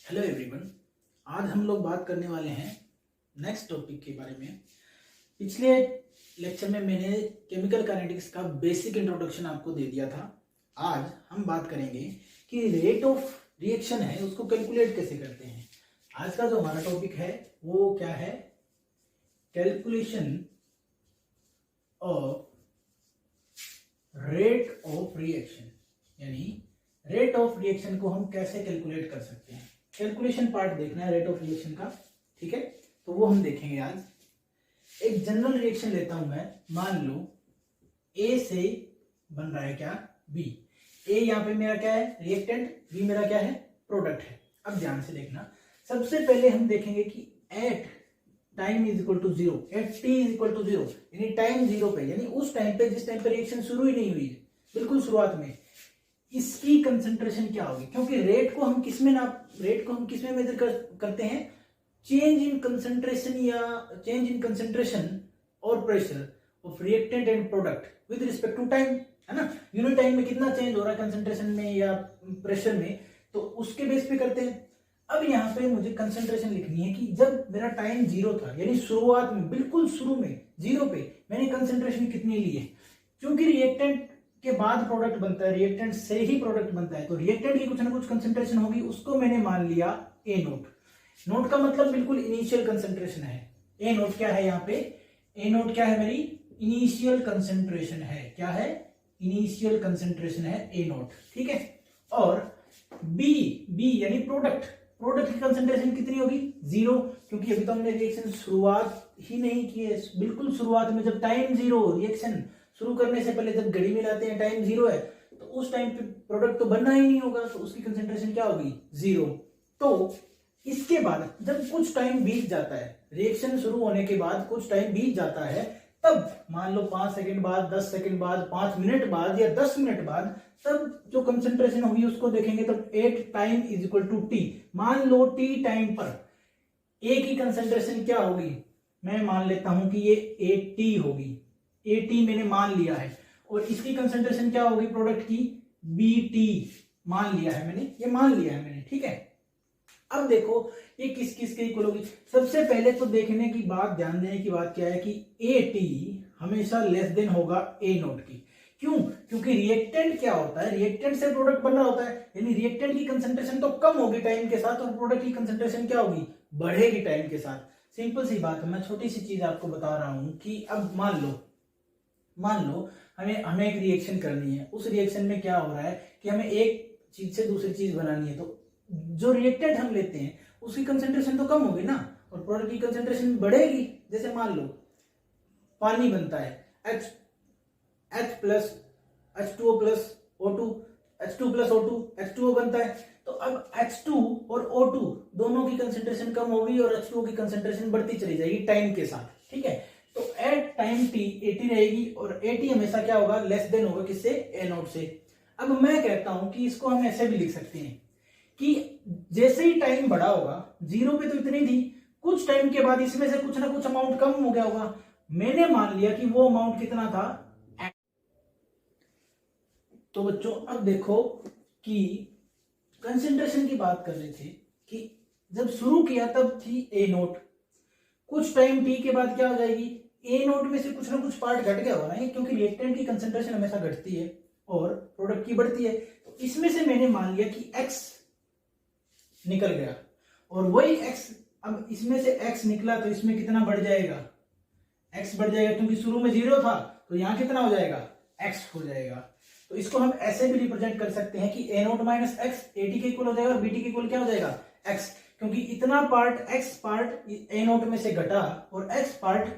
Hello everyone. आज हम लोग बात करने वाले हैं नेक्स्ट टॉपिक के बारे में। पिछले लेक्चर में मैंने केमिकल काइनेटिक्स का बेसिक इंट्रोडक्शन आपको दे दिया था। आज हम बात करेंगे कि रेट ऑफ रिएक्शन है उसको कैलकुलेट कैसे करते हैं। आज का जो हमारा टॉपिक है वो क्या है, calculation of rate of reaction, यानी रेट ऑफ रिएक्शन को हम कैसे कैलकुलेट कर सकते हैं। कैलकुलेशन पार्ट देखना है रेट ऑफ रिएक्शन का, ठीक है, तो वो हम देखेंगे आज। एक जनरल रिएक्शन लेता हूं मैं, मान लो ए से बन रहा है क्या, बी। ए यहाँ पे मेरा क्या है, रिएक्टेंट, बी मेरा क्या है, प्रोडक्ट है। अब ध्यान से देखना, सबसे पहले हम देखेंगे कि at time is equal to zero, at T is equal to zero, यानी टाइम जीरो पे, यानी उस टाइम पे जिस टाइम पे रिएक्शन शुरू ही नहीं हुई है, बिल्कुल शुरुआत में, इसकी कंसंट्रेशन क्या होगी। क्योंकि रेट को हम किस में मेजर करते हैं, चेंज इन कंसंट्रेशन या चेंज इन कंसंट्रेशन और pressure of reactant and product with respect to time, है ना। यूनिट टाइम में कितना चेंज हो रहा है कंसंट्रेशन में या प्रेशर में, तो उसके बेस पे करते हैं। अब यहाँ पे मुझे कंसंट्रेशन लिखनी है कि जब मेरा टाइम जीरो था, यानी शुरुआत में, बिल्कुल शुरू में जीरो पे मैंने कंसंट्रेशन कितनी ली है। क्योंकि रिएक्टेंट के बाद प्रोडक्ट बनता है, रिएक्टेंट से ही प्रोडक्ट बनता है, तो रिएक्टेंट की कुछ ना कुछ कंसंट्रेशन होगी, उसको मैंने मान लिया ए नोट। नोट का मतलब बिल्कुल इनिशियल कंसंट्रेशन है। ए नोट क्या है यहाँ पे, ए नोट क्या है, मेरी इनिशियल कंसंट्रेशन है। क्या है, इनिशियल कंसंट्रेशन है ए नोट, ठीक है। और बी यानी प्रोडक्ट की कंसंट्रेशन कितनी होगी, जीरो, क्योंकि अभी तो हमने रिएक्शन शुरुआत ही नहीं की है। बिल्कुल शुरुआत में जब टाइम जीरो, रिएक्शन शुरू करने से पहले जब घड़ी मिलाते हैं टाइम जीरो है, तो उस टाइम पे प्रोडक्ट तो बनना ही नहीं होगा, तो उसकी कंसंट्रेशन क्या होगी, जीरो। तो इसके बाद जब कुछ टाइम बीत जाता है, रिएक्शन शुरू होने के बाद कुछ टाइम बीत जाता है, तब मान लो 5 सेकंड बाद, 10 सेकंड बाद, 5 मिनट बाद या 10 मिनट बाद, तब जो कंसंट्रेशन होगी उसको देखेंगे। तब at time is equal to T. मान लो टी टाइम पर ए की कंसंट्रेशन क्या होगी, मैं मान लेता हूं कि ये ए टी होगी, ए टी मैंने मान लिया है। और इसकी कंसंट्रेशन क्या होगी प्रोडक्ट की, बी टी मान लिया है मैंने, ये मान लिया है मैंने, ठीक है। अब देखो ये किस किस के इक्वल होगी। सबसे पहले तो देखने की बात, ध्यान देने की बात क्या है कि ए टी हमेशा लेस देन होगा ए नोट की। क्यों, क्योंकि रिएक्टेंट क्या होता है, रिएक्टेंट से प्रोडक्ट बन रहा होता है, यानी रिएक्टेंट की कंसंट्रेशन तो कम होगी टाइम के साथ, और प्रोडक्ट की कंसंट्रेशन क्या होगी, बढ़ेगी टाइम के साथ। सिंपल सी बात है, मैं छोटी सी चीज आपको बता रहा हूं कि अब मान लो हमें एक रिएक्शन करनी है। उस रिएक्शन में क्या हो रहा है कि हमें एक चीज से दूसरी चीज बनानी है, तो जो रिएक्टेंट हम लेते हैं उसकी कंसंट्रेशन तो कम होगी ना, और प्रोडक्ट की कंसंट्रेशन बढ़ेगी। जैसे मान लो पानी बनता है, H plus H2O plus O2, H2 plus O2, H2O बनता है। तो अब H2 और O2 दोनों की कंसंट्रेशन कम होगी और H2O की कंसंट्रेशन बढ़ती चली जाएगी टाइम के साथ, ठीक है। तो एट टाइम टी 80 रहेगी, और 80 हमेशा क्या होगा, लेस देन होगा किससे, ए नोट से। अब मैं कहता हूं कि इसको हम ऐसे भी लिख सकते हैं कि जैसे ही टाइम बढ़ा होगा, जीरो पे तो इतनी थी, कुछ टाइम के बाद इसमें से कुछ ना कुछ अमाउंट कम हो गया होगा। मैंने मान लिया कि वो अमाउंट कितना था। तो बच्चों अब देखो कि कंसंट्रेशन की बात कर रहे थे कि जब शुरू किया तब थी ए नोट, कुछ टाइम टी के बाद क्या हो जाएगी, ए नोट में से कुछ ना कुछ पार्ट घट गया होगा ना, क्योंकि रिएक्टेंट की कंसंट्रेशन हमेशा घटती है और प्रोडक्ट की बढ़ती है। तो इसमें से मैंने मान लिया कि एक्स निकल गया, और वही एक्स, अब इसमें से एक्स निकला तो इसमें कितना बढ़ जाएगा, एक्स बढ़ जाएगा, क्योंकि शुरू में जीरो था, तो यहां कितना हो जाएगा, एक्स हो जाएगा। तो इसको हम ऐसे भी रिप्रेजेंट कर सकते हैं कि A naught minus X A T K equal हो जाएगा, और बी टी के इक्वल क्या हो जाएगा, एक्स, क्योंकि इतना part x part A note में से घटा और एक्स पार्ट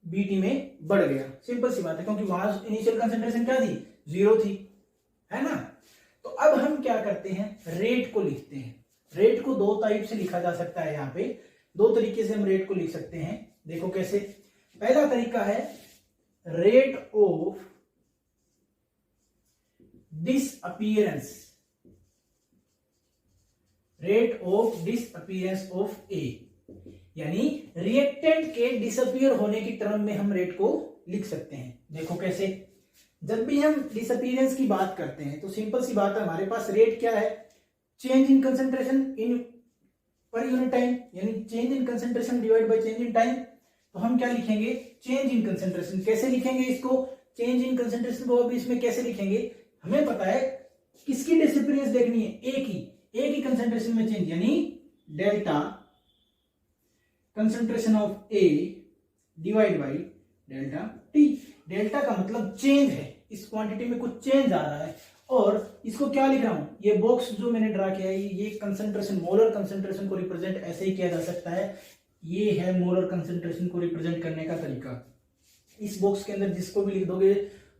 बी टी में बढ़ गया। सिंपल सी बात है, क्योंकि वहां इनिशियल कंसंट्रेशन क्या थी, जीरो थी, है ना। तो अब हम क्या करते हैं, रेट को लिखते हैं। रेट को दो टाइप से लिखा जा सकता है, यहाँ पे दो तरीके से हम रेट को लिख सकते हैं। देखो कैसे, पहला तरीका है rate of disappearance, rate of disappearance of A, यानी रिएक्टेंट के डिसअपीयर होने की टर्म में हम रेट को लिख सकते हैं। देखो कैसे, जब भी हम डिसअपीयरेंस की बात करते हैं तो सिंपल सी बात है, हमारे पास रेट क्या है, change in concentration in per unit time, यानी change in concentration divide by change in time. तो हम क्या लिखेंगे, चेंज इन कंसेंट्रेशन। कैसे लिखेंगे इसको, चेंज इन कंसेंट्रेशन को अब इसमें कैसे लिखेंगे, हमें पता है किसकी डिसअपीयरेंस देखनी है, ए की कंसेंट्रेशन में चेंज, यानी delta concentration of A divide by delta T. Delta का मतलब चेंज है, इस क्वांटिटी में कुछ चेंज आ रहा है। और इसको क्या लिख रहा हूं, ये बॉक्स जो मैंने ड्रा किया है ये कंसेंट्रेशन, मोलर कंसेंट्रेशन को रिप्रेजेंट ऐसे ही किया जा सकता है। ये है मोलर कंसेंट्रेशन को रिप्रेजेंट करने का तरीका। इस बॉक्स के अंदर जिसको भी लिख दोगे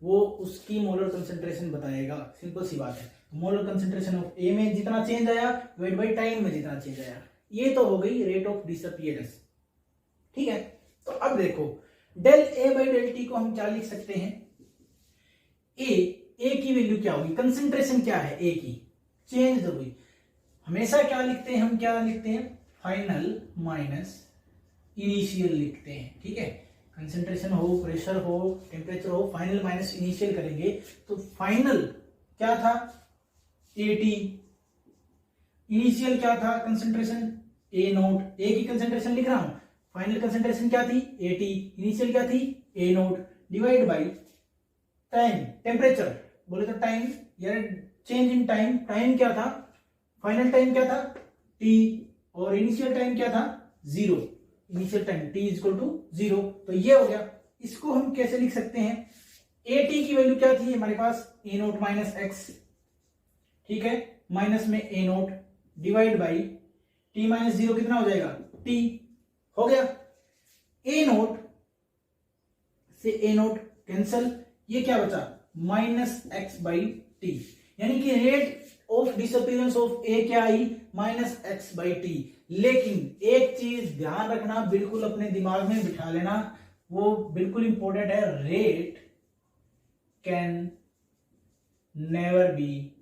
वो उसकी मोलर कंसेंट्रेशन बताएगा, सिंपल सी बात है। मोलर कंसेंट्रेशन ऑफ ए में जितना चेंज आया डिवाइड बाय टाइम में जितना चेंज आया, ये तो हो गई रेट ऑफ डिसअपीयरेंस। ठीक है, तो अब देखो del A by del T को हम क्या लिख सकते हैं, ए की वैल्यू क्या होगी, कंसेंट्रेशन क्या है ए की, चेंज हुई। हमेशा क्या लिखते हैं हम, क्या लिखते हैं, फाइनल माइनस इनिशियल लिखते हैं। ठीक है, कंसेंट्रेशन हो, प्रेशर हो, टेम्परेचर हो, फाइनल माइनस इनिशियल करेंगे। तो फाइनल क्या था, एटी, इनिशियल क्या था, कंसेंट्रेशन ए नोट, ए की कंसेंट्रेशन लिख रहा हूं, फाइनल कंसेंट्रेशन क्या थी, एटी, इनिशियल क्या थी, A naught, divide by time, temperature बोले तो टाइम, यार चेंज इन टाइम, टाइम क्या था, फाइनल टाइम क्या था टी, और इनिशियल टाइम क्या था, zero, initial time T is equal to zero. तो ये हो गया। इसको हम कैसे लिख सकते हैं, ए टी की वैल्यू क्या थी हमारे पास, ए नोट माइनस एक्स, ठीक है, माइनस में A naught divide by T minus zero कितना हो जाएगा, टी, हो गया। ए नोट से ए नोट कैंसल, ये क्या बचा, माइनस एक्स बाई टी, यानी कि रेट ऑफ डिसअपीयरेंस ऑफ ए क्या आई, माइनस एक्स बाई टी। लेकिन एक चीज ध्यान रखना, बिल्कुल अपने दिमाग में बिठा लेना, वो बिल्कुल इंपॉर्टेंट है, rate can never be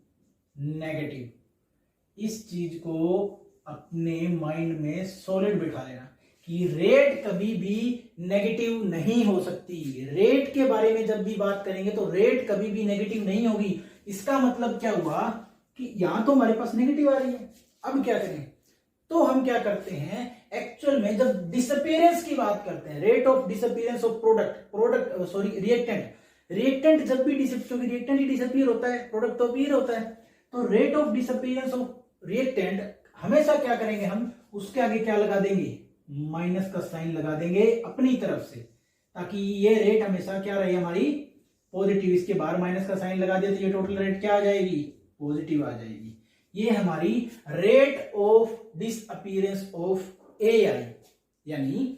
negative. इस चीज को अपने माइंड में सॉलिड बिठा लेना कि रेट कभी भी नेगेटिव नहीं हो सकती। रेट के बारे में जब भी बात करेंगे तो रेट कभी भी नेगेटिव नहीं होगी। इसका मतलब क्या हुआ कि यहां तो हमारे पास नेगेटिव आ रही है, अब क्या करें, तो हम क्या करते हैं, एक्चुअल में जब डिसअपीयरेंस की बात करते हैं, rate of disappearance of reactant जब भी क्योंकि रिएक्टेंट ही डिसअपीयर होता है, प्रोडक्ट तो अपीयर होता है, तो rate of disappearance of reactant हमेशा क्या करेंगे हम, उसके आगे क्या लगा देंगे, माइनस का साइन लगा देंगे अपनी तरफ से, ताकि ये रेट हमेशा क्या रहे हमारी, पॉजिटिव। इसके बाहर माइनस का साइन लगा दिया तो ये टोटल रेट क्या आ जाएगी, पॉजिटिव आ जाएगी। ये हमारी रेट ऑफ डिसअपीयरेंस ऑफ ए आई, यानी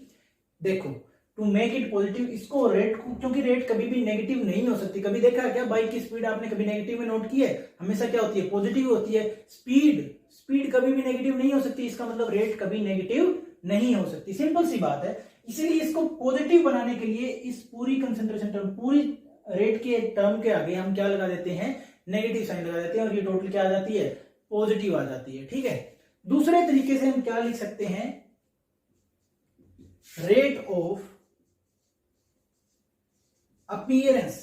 देखो टू मेक इट पॉजिटिव, इसको रेट, क्योंकि रेट कभी भी नेगेटिव नहीं हो सकती। कभी देखा है क्या, बाइक की स्पीड आपने कभी नेगेटिव में नोट की है, हमेशा क्या होती है, पॉजिटिव होती है। स्पीड कभी भी नेगेटिव नहीं हो सकती, इसका मतलब रेट कभी नेगेटिव नहीं हो सकती, सिंपल सी बात है। इसीलिए इसको पॉजिटिव बनाने के लिए इस पूरी कंसेंट्रेशन टर्म, पूरी रेट के टर्म के आगे हम क्या लगा देते हैं, नेगेटिव साइन लगा देते हैं, और ये टोटल क्या आ जाती है, पॉजिटिव आ जाती है। ठीक है, दूसरे तरीके से हम क्या लिख सकते हैं, rate of appearance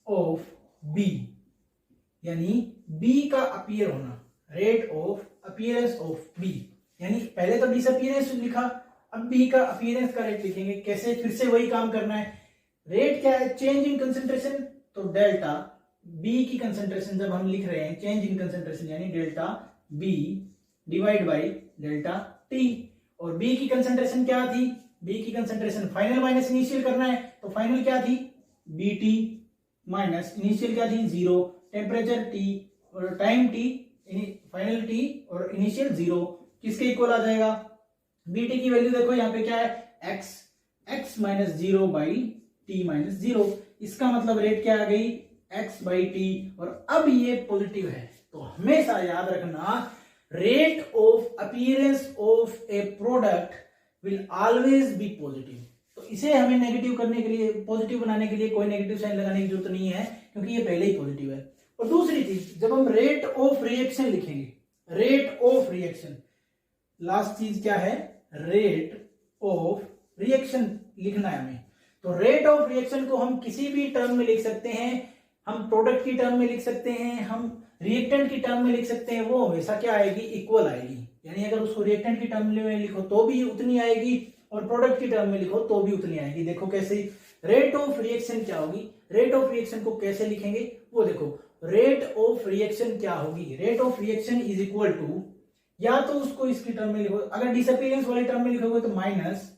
of B, यानी बी का अपीयर होना, rate of appearance of B, यानी पहले तो डिसअपीयरेंस लिखा, अब बी का अपीयरेंस का रेट लिखेंगे। कैसे, फिर से वही काम करना है। रेट क्या है, चेंज इन कंसेंट्रेशन, तो डेल्टा बी की कंसेंट्रेशन जब हम लिख रहे हैं, चेंज इन कंसेंट्रेशन यानी delta B divide by delta T. और बी की कंसेंट्रेशन क्या थी, बी की कंसेंट्रेशन फाइनल माइनस इनिशियल करना है, तो फाइनल क्या थी, बी टी, माइनस इनिशियल क्या थी, जीरो, टेम्परेचर टी और टाइम टी, फाइनल टी और इनिशियल जीरो, किसके इक्वल आ जाएगा, बी टी की वैल्यू देखो यहाँ पे क्या है, x minus zero by T minus zero. इसका मतलब रेट क्या आ गई, एक्स बाई टी, और अब ये पॉजिटिव है। तो हमेशा याद रखना, rate of appearance of A product will always be positive. तो इसे हमें नेगेटिव करने के लिए, पॉजिटिव बनाने के लिए कोई नेगेटिव साइन लगाने की जरूरत नहीं है, क्योंकि ये पहले ही पॉजिटिव है। और दूसरी चीज, जब हम रेट ऑफ रिएक्शन लिखेंगे, रेट ऑफ रिएक्शन, लास्ट चीज क्या है, रेट ऑफ रिएक्शन लिखना है हमें। तो रेट ऑफ रिएक्शन को हम किसी भी टर्म में लिख सकते हैं, हम प्रोडक्ट की टर्म में लिख सकते हैं, हम रिएक्टेंट की टर्म में लिख सकते हैं, वो हमेशा क्या आएगी, इक्वल आएगी। यानी अगर उसको रिएक्टेंट की टर्म में लिखो तो भी उतनी आएगी और प्रोडक्ट की टर्म में लिखो तो भी उतनी आएगी। देखो कैसे, रेट ऑफ रिएक्शन क्या होगी, रेट ऑफ रिएक्शन को कैसे लिखेंगे वो देखो, रेट ऑफ रिएक्शन क्या होगी, rate of reaction is equal to, या तो उसको इसकी टर्म में लिखो, अगर डिसअपीयरेंस वाले टर्म में लिखोगे तो minus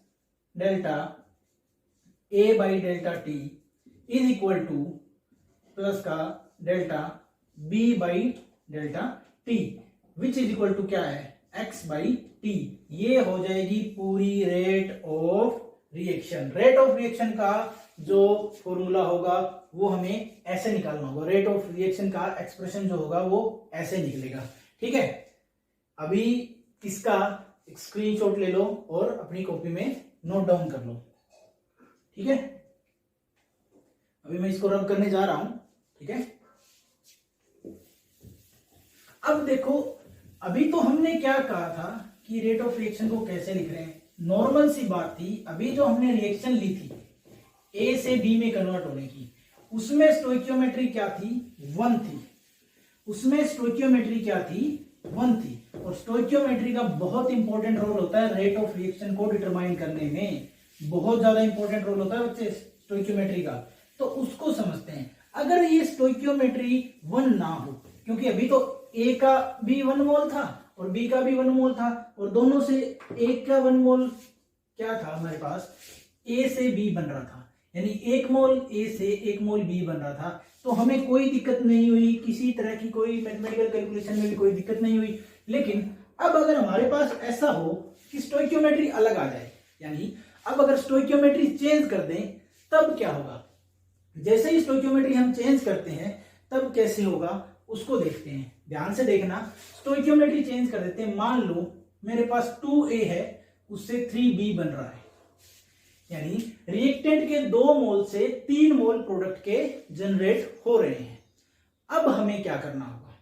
delta A by delta T is equal to plus का delta B by delta T which is equal to क्या है, एक्स बाई टी। ये हो जाएगी पूरी rate of reaction. Rate of reaction का जो फॉर्मूला होगा वो हमें ऐसे निकालना होगा, रेट ऑफ रिएक्शन का एक्सप्रेशन जो होगा वो ऐसे निकलेगा। ठीक है, अभी इसका स्क्रीनशॉट ले लो और अपनी कॉपी में नोट डाउन कर लो। ठीक है, अभी मैं इसको रब करने जा रहा हूं। ठीक है, अब देखो, अभी तो हमने क्या कहा था कि रेट ऑफ रिएक्शन को कैसे लिख रहे हैं, नॉर्मल सी बात थी। अभी जो हमने रिएक्शन ली थी ए से बी में कन्वर्ट होने की, उसमें स्टोइकियोमेट्री क्या थी, 1 थी। उसमें स्टोइकियोमेट्री क्या थी, 1 थी। और स्टोइकियोमेट्री का बहुत इंपॉर्टेंट रोल होता है रेट ऑफ रिएक्शन को डिटरमाइन करने में, बहुत ज्यादा इंपॉर्टेंट रोल होता है बच्चे स्टोइकियोमेट्री का। तो उसको समझते हैं। अगर ये स्टोइकियोमेट्री 1 ना हो, क्योंकि अभी तो ए का भी 1 मोल था और बी का भी 1 मोल था, और दोनों से ए का 1 मोल क्या था हमारे पास, ए से बी बन रहा था, यानी 1 मोल ए से 1 मोल बी बन रहा था। तो हमें कोई दिक्कत नहीं हुई, किसी तरह की कोई मैथमेटिकल कैलकुलेशन में भी कोई दिक्कत नहीं हुई। लेकिन अब अगर हमारे पास ऐसा हो कि स्टोइकियोमेट्री अलग आ जाए, यानी अब अगर स्टोइकियोमेट्री चेंज कर दें, तब क्या होगा। जैसे ही स्टोइकियोमेट्री हम चेंज करते हैं तब कैसे होगा उसको देखते हैं, ध्यान से देखना। स्टोइकियोमेट्री चेंज कर देते हैं, मान लो मेरे पास 2a है, उससे 3b बन रहा है, यानी रिएक्टेंट के 2 मोल से 3 मोल प्रोडक्ट के जनरेट हो रहे हैं। अब हमें क्या करना होगा,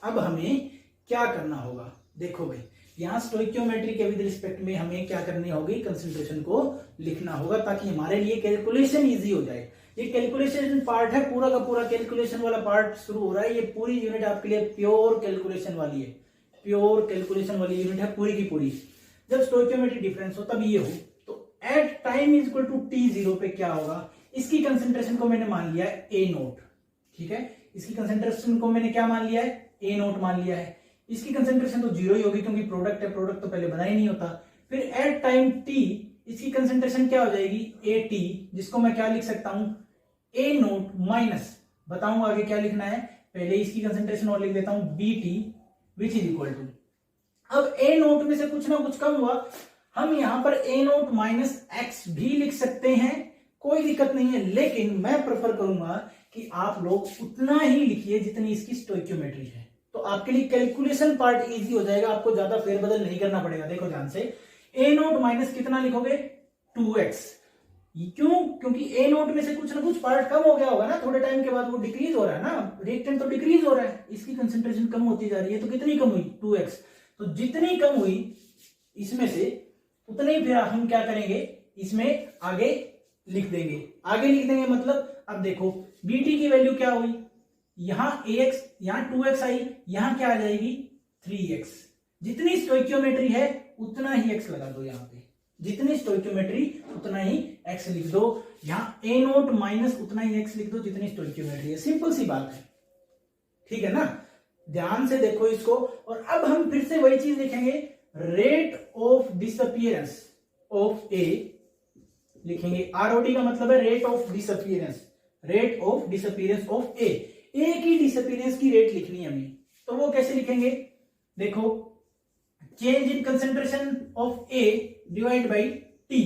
अब हमें क्या करना होगा, देखो भाई यहां स्टोइकियोमेट्री के विद रिस्पेक्ट में हमें क्या करनी होगी, कंसंट्रेशन को लिखना होगा, ताकि हमारे लिए कैलकुलेशन इजी हो जाए। ये कैलकुलेशन पार्ट है, पूरा का पूरा कैलकुलेशन वाला पार्ट शुरू हो रहा है। ये पूरी यूनिट आपके लिए प्योर कैलकुलेशन वाली है, प्योर कैलकुलेशन वाली यूनिट है पूरी की पूरी। जब स्टोइकियोमेट्री डिफरेंस हो तब ये हो, तो at time is equal to t0 पे क्या होगा, इसकी कंसंट्रेशन को मैंने मान लिया है a नोट। ठीक है, इसकी कंसंट्रेशन को मैंने क्या मान लिया है, a नोट मान लिया है। इसकी कंसंट्रेशन तो 0 ही होगी क्योंकि प्रोडक्ट है, प्रोडक्ट तो पहले बना ही नहीं होता। फिर एट टाइम t इसकी कंसंट्रेशन क्या हो जाएगी, at, जिसको मैं क्या लिख सकता हूं, a नोट माइनस, बताऊंगा आगे क्या लिखना है, पहले इसकी कंसंट्रेशन और लिख देता हूं bt which is equal to, अब a नोट में से कुछ ना कुछ कम हुआ, हम यहां पर a नोट माइनस एक्स भी लिख सकते हैं, कोई दिक्कत नहीं है। लेकिन मैं प्रेफर करूंगा कि आप लोग उतना ही लिखिए जितनी इसकी स्टोइकियोमेट्री है, तो आपके लिए कैलकुलेशन पार्ट इजी हो जाएगा, आपको ज्यादा फेरबदल नहीं करना पड़ेगा। देखो ध्यान से, a नोट माइनस कितना लिखोगे, 2x। क्यों, क्योंकि a नोट में से कुछ ना कुछ पार्ट कम हो गया होगा ना, थोड़े टाइम के बाद वो डिक्रीज हो रहा है ना, रिएक्टेंट तो डिक्रीज हो रहा है, इसकी कंसंट्रेशन कम होती जा रही है, तो कितनी कम हुई, 2x। तो जितनी कम हुई इसमें से उतने ही फिर हम क्या करेंगे, इसमें आगे लिख देंगे। आगे लिख देंगे मतलब, अब देखो bt की वैल्यू क्या हुई, यहां ax, यहां 2x आई, यहां क्या आ जाएगी 3x। जितनी स्टोइकियोमेट्री है उतना ही x लगा दो, यहां पे जितनी स्टोइकियोमेट्री उतना ही x लिख दो, यहां a नोट माइनस उतना ही x लिख दो जितनी स्टोइकियोमेट्री है। सिंपल सी बात है, ठीक है ना, ध्यान से देखो इसको। और अब हम फिर से वही चीज देखेंगे, rate of disappearance of A लिखेंगे, आरओडी का मतलब है rate of disappearance, rate of disappearance of A की डिसअपियरेंस की रेट लिखनी है हमें, तो वो कैसे लिखेंगे, देखो change in concentration of A divide by T,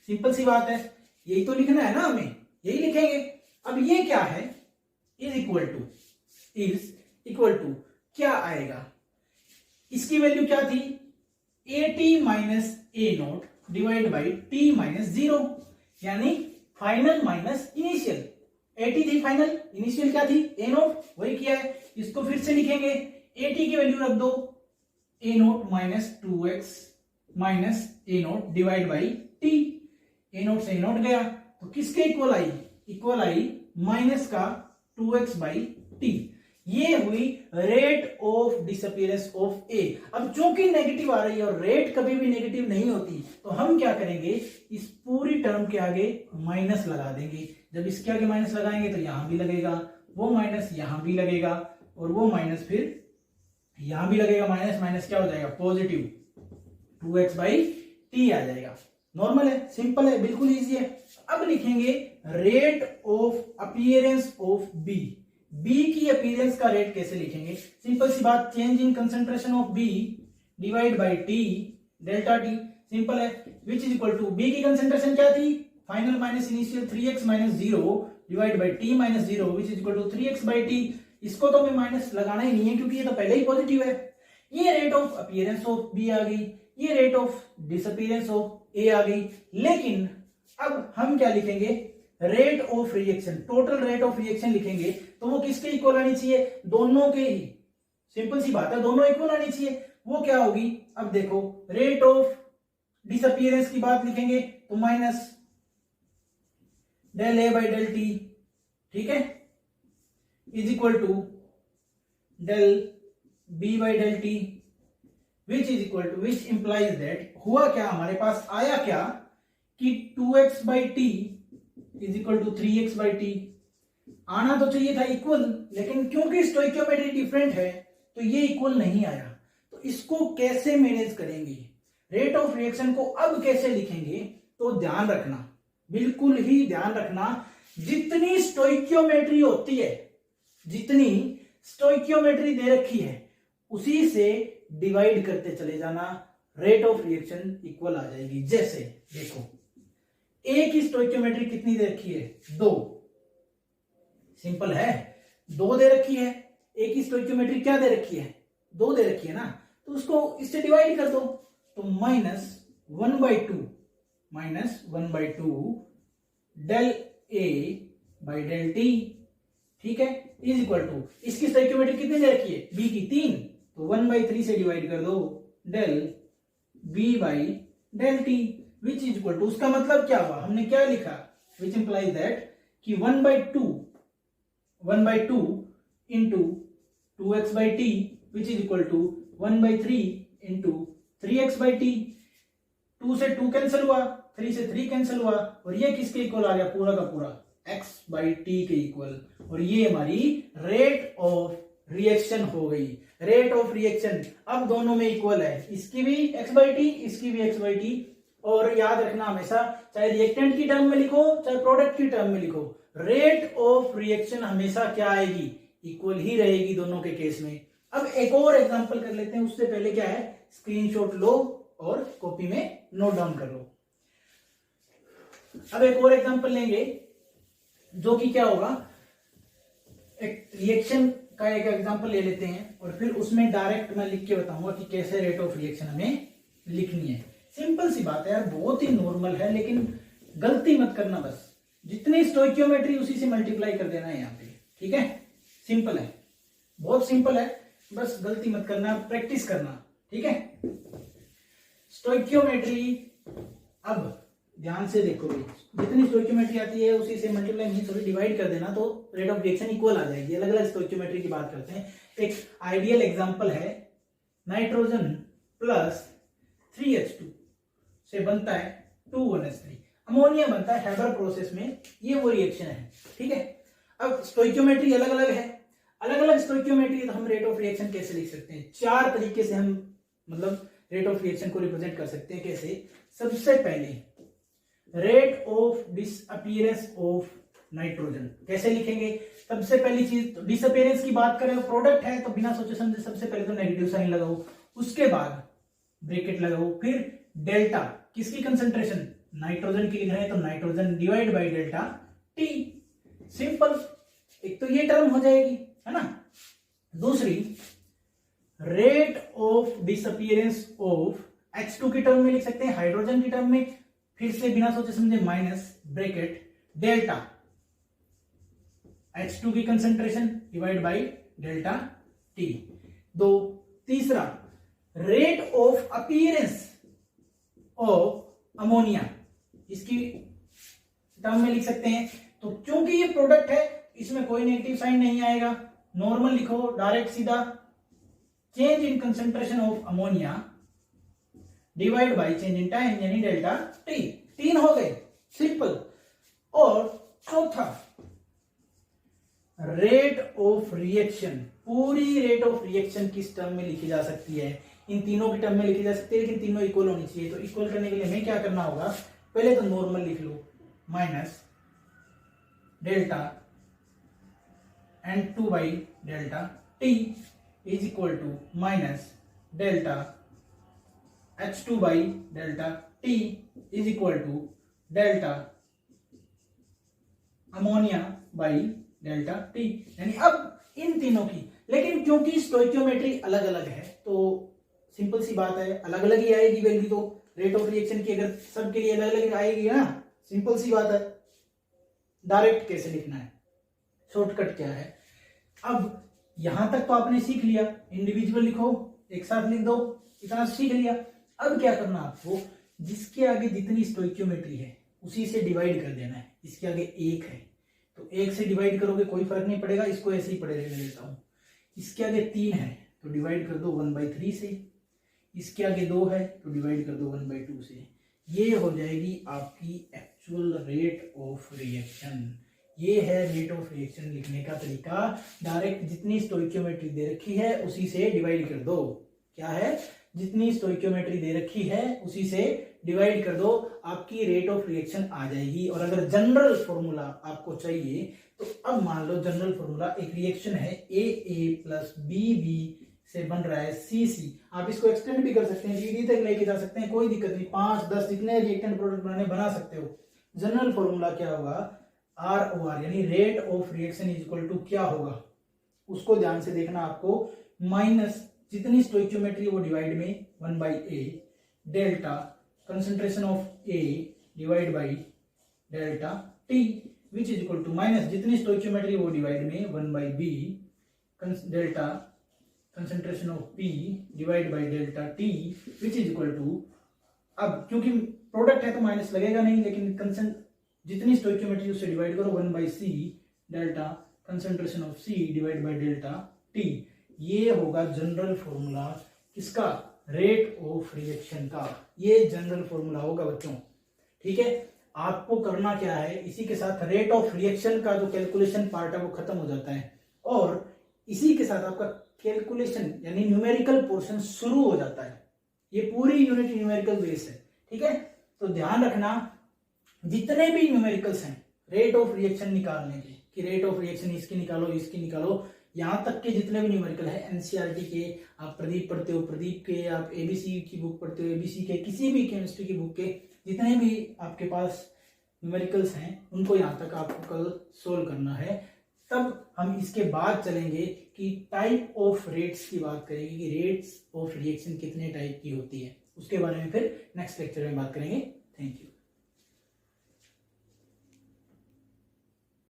simple सी बात है, यही तो लिखना है ना हमें, यही लिखेंगे। अब ये क्या है, इज इक्वल टू क्या आएगा, इसकी वैल्यू क्या थी, at minus A naught divide by T minus 0, यानी फाइनल माइनस इनिशियल। at थी फाइनल, इनिशियल क्या थी, a नोट, वही किया है। इसको फिर से लिखेंगे, at की वैल्यू रख दो, a note minus 2x minus a note divide by t, a note से a नोट गया तो किसके इक्वल आई, इक्वल आई माइनस का 2x बाई टी। ये हुई रेट ऑफ डिसअपियरेंस ऑफ ए। अब चूंकि नेगेटिव आ रही है और रेट कभी भी नेगेटिव नहीं होती, तो हम क्या करेंगे, इस पूरी टर्म के आगे माइनस लगा देंगे। जब इसके आगे माइनस लगाएंगे तो यहां भी लगेगा, वो माइनस यहां भी लगेगा, और वो माइनस फिर यहां भी लगेगा। माइनस माइनस क्या हो जाएगा, पॉजिटिव, 2x बाई टी आ जाएगा। नॉर्मल है, सिंपल है, बिल्कुल इजी है। अब लिखेंगे rate of appearance of B. B की अपीयरेंस का रेट कैसे लिखेंगे, सिंपल सी बात, change in concentration of B divide by T delta T. Simple है, which is equal to B की कंसंट्रेशन क्या थी, final minus initial 3x minus 0 divide by T minus 0 which is equal to 3x by T. इसको तो मैं minus लगाना ही नहीं है क्योंकि ये तो पहले ही पॉजिटिव है। ये rate of appearance of B आ गई, ये rate of disappearance of A आ गई। लेकिन अब हम क्या लिखेंगे, rate of reaction, total rate of reaction लिखेंगे तो वो किसके इक्वल आनी चाहिए, दोनों के ही। सिंपल सी बात है, दोनों इक्वल आनी चाहिए। वो क्या होगी, अब देखो, रेट ऑफ डिसअपीयरेंस की बात लिखेंगे तो minus del A by del T, ठीक है, is equal to del B by del T, which is equal to, which implies that, हुआ क्या हमारे पास, आया क्या कि 2x by T is equal to 3x by T. आना तो चाहिए था इक्वल, लेकिन क्योंकि स्टोइकियोमेट्री डिफरेंट है तो ये इक्वल नहीं आया। तो इसको कैसे मैनेज करेंगे, रेट ऑफ रिएक्शन को अब कैसे लिखेंगे, तो ध्यान रखना, बिल्कुल ही ध्यान रखना, जितनी स्टोइकियोमेट्री होती है, जितनी स्टोइकियोमेट्री दे रखी है उसी से डिवाइड करते चले जाना, रेट ऑफ रिएक्शन इक्वल आ जाएगी। जैसे देखो, ए की स्टोइकियोमेट्री कितनी दे रखी है, 2, सिंपल है, 2 दे रखी है। ए की स्टोइकियोमेट्री क्या दे रखी है, 2 दे रखी है ना, तो उसको इससे डिवाइड कर दो, तो minus 1/2 del A by del T, ठीक है, इज इक्वल टू, इसकी स्टोइकियोमेट्री कितनी दे रखी है, बी की 3, तो 1/3 से डिवाइड कर दो, del B by del T, which is equal to, उसका मतलब क्या हुआ, हमने क्या लिखा, विच इंप्लाइज दैट कि 1/2 into 2x by T which is equal to 1/3 into 3x by T. 2 से 2 कैंसिल हुआ, 3 से 3 कैंसिल हुआ, और ये किसके इक्वल आ गया, पूरा का पूरा x by T K equal. और ये हमारी रेट ऑफ रिएक्शन हो गई। रेट ऑफ रिएक्शन अब दोनों में इक्वल है, इसकी भी x बाई टी, इसकी भी x बाई टी। और याद रखना हमेशा, चाहे रिएक्टेंट की टर्म में लिखो चाहे प्रोडक्ट की टर्म में लिखो, रेट ऑफ रिएक्शन हमेशा क्या आएगी, इक्वल ही रहेगी दोनों के केस में। अब एक और एग्जांपल कर लेते हैं, उससे पहले क्या है, स्क्रीनशॉट लो और कॉपी में नोट डाउन कर लो। अब एक और एग्जांपल लेंगे जो कि क्या होगा, एक रिएक्शन का एक एग्जांपल ले लेते हैं और फिर उसमें डायरेक्ट मैं लिख के बताऊंगा कि कैसे रेट ऑफ रिएक्शन हमें लिखनी है। सिंपल सी बात है यार, बहुत ही नॉर्मल है, लेकिन गलती मत करना, बस जितनी स्टोइकियोमेट्री उसी से मल्टीप्लाई कर देना है यहाँ पे, ठीक है, सिंपल है, बहुत सिंपल है, बस गलती मत करना, प्रैक्टिस करना, ठीक है। स्टोइकियोमेट्री, अब ध्यान से देखो भाई, जितनी स्टोइकियोमेट्री आती है उसी से मल्टीप्लाई नहीं, सॉरी डिवाइड कर देना, तो रेट ऑफ रिएक्शन इक्वल आ जाएगी। अलग अलग स्टोइकियोमेट्री की बात करते हैं। एक आइडियल एग्जांपल है, नाइट्रोजन प्लस 3H2 से बनता है 2 1s3, अमोनिया बनता है हैबर प्रोसेस में, ये वो रिएक्शन है, ठीक है। अब स्टोइकियोमेट्री अलग अलग है, अलग अलग स्टोइकियोमेट्री, तो हम रेट ऑफ रिएक्शन कैसे लिख सकते हैं, 4 तरीके से हम मतलब रेट ऑफ रिएक्शन को रिप्रेजेंट कर सकते हैं। कैसे, सबसे पहले rate of disappearance of nitrogen कैसे लिखेंगे, सबसे पहली चीज डिसअपीयरेंस की बात करें, प्रोडक्ट है तो बिना सोचे समझे सबसे पहले तो नेगेटिव साइन लगाओ, उसके बाद ब्रैकेट लगाओ, फिर डेल्टा, किसकी कंसंट्रेशन, नाइट्रोजन की लिख रहे हैं तो nitrogen divide by delta T, simple, एक तो ये टर्म हो जाएगी, है ना। दूसरी, rate of disappearance of H2 की टर्म में लिख सकते हैं, हाइड्रोजन की टर्म में, फिर से बिना सोचे समझे माइनस ब्रैकेट डेल्टा H2 की concentration divide by delta T. दो, तीसरा, rate of appearance of ammonia, इसकी टर्म में लिख सकते हैं, तो क्योंकि ये प्रोडक्ट है इसमें कोई नेगेटिव साइन नहीं आएगा, नॉर्मल लिखो डायरेक्ट सीधा, change in concentration of ammonia divide by change in time यानी डेल्टा टी। 3 हो गए, सिंपल। और चौथा रेट ऑफ रिएक्शन, पूरी रेट ऑफ रिएक्शन किस टर्म में लिखी जा सकती है, इन तीनों की टर्म में लिखी जा सकती है, लेकिन तीनों इक्वल होनी चाहिए। तो इक्वल करने के लिए हमें क्या करना होगा, पहले तो नॉर्मल लिख लो, minus delta N2 by delta T is equal to minus delta H2 by delta T is equal to delta ammonia by delta T. यानी अब इन तीनों की, लेकिन क्योंकि स्टोइकियोमेट्री अलग अलग है तो सिंपल सी बात है अलग अलग ही आएगी वैल्यू। तो रेट ऑफ रिएक्शन की अगर सबके लिए अलग अलग आएगी ना, सिंपल सी बात है। डायरेक्ट कैसे लिखना है, शॉर्टकट क्या है। अब यहां तक तो आपने सीख लिया, इंडिविजुअल लिखो, एक साथ लिख दो, इतना सीख लिया। अब क्या करना आपको, जिसके आगे जितनी स्टोइकियोमेट्री है उसी से डिवाइड कर देना है। इसके आगे 1 है तो 1 से डिवाइड करोगे कोई फर्क नहीं पड़ेगा, इसको ऐसे ही पड़े रहने देता हूं। इसके आगे 3 है तो डिवाइड कर दो 1/3 से, इसके आगे 2 है तो डिवाइड कर दो 1/2 से। ये हो जाएगी आपकी एक्चुअल रेट ऑफ रिएक्शन। ये है रेट ऑफ रिएक्शन लिखने का तरीका। डायरेक्ट जितनी स्टोइकियोमेट्री दे रखी है उसी से डिवाइड कर दो। क्या है, जितनी स्टोइकियोमेट्री दे रखी है उसी से डिवाइड कर दो, आपकी रेट ऑफ रिएक्शन आ जाएगी। और अगर जनरल फॉर्मूला आपको चाहिए तो अब मान लो जनरल फॉर्मूला, एक रिएक्शन है AA प्लस BB से बन रहा है CC। आप इसको एक्सटेंड भी कर सकते हैं, DD तक लेके जा सकते हैं, कोई दिक्कत नहीं। 5-10 जितने रिएक्टेंट प्रोडक्ट बना सकते हो। जनरल फॉर्मूला क्या होगा, ROR यानी rate of reaction is equal to क्या होगा, उसको ध्यान से देखना आपको। माइनस जितनी स्टोइकियोमेट्री वो डिवाइड में 1/A delta concentration of A divide by delta T which is equal to minus जितनी स्टोइकियोमेट्री वो डिवाइड में 1/B delta concentration of P divide by delta T which is equal to, अब क्योंकि product है तो minus लगेगा नहीं, लेकिन जितनी स्टोइकियोमेट्री उससे डिवाइड करो 1/C delta concentration of C divide by delta T। ये होगा जनरल फॉर्मूला किसका, रेट ऑफ रिएक्शन का। ये जनरल फॉर्मूला होगा बच्चों, ठीक है। आपको करना क्या है, इसी के साथ रेट ऑफ रिएक्शन का जो कैलकुलेशन पार्ट है वो खत्म हो जाता है और इसी के साथ आपका कैलकुलेशन यानी न्यूमेरिकल पोर्शन शुरू हो जाता है। ये पूरी यूनिट न्यूमेरिकल बेस है, ठीक है। तो ध्यान रखना जितने भी न्यूमेरिकल्स हैं रेट ऑफ रिएक्शन निकालने के, कि रेट ऑफ रिएक्शन इसकी निकालो इसकी निकालो, यहां तक के जितने भी न्यूमेरिकल है एनसीईआरटी के, आप प्रदीप पढ़ते हो प्रदीप के, आप एबीसी की बुक पढ़ते हो एबीसी के, किसी भी केमिस्ट्री की बुक के जितने भी आपके पास न्यूमेरिकल्स हैं उनको यहां तक आपको कल सोल्व करना है। तब हम इसके बाद चलेंगे कि टाइप ऑफ रेट्स की बात करेंगे, कि रेट्स ऑफ रिएक्शन कितने टाइप की होती है, उसके बारे में फिर नेक्स्ट लेक्चर में बात करेंगे। Thank you.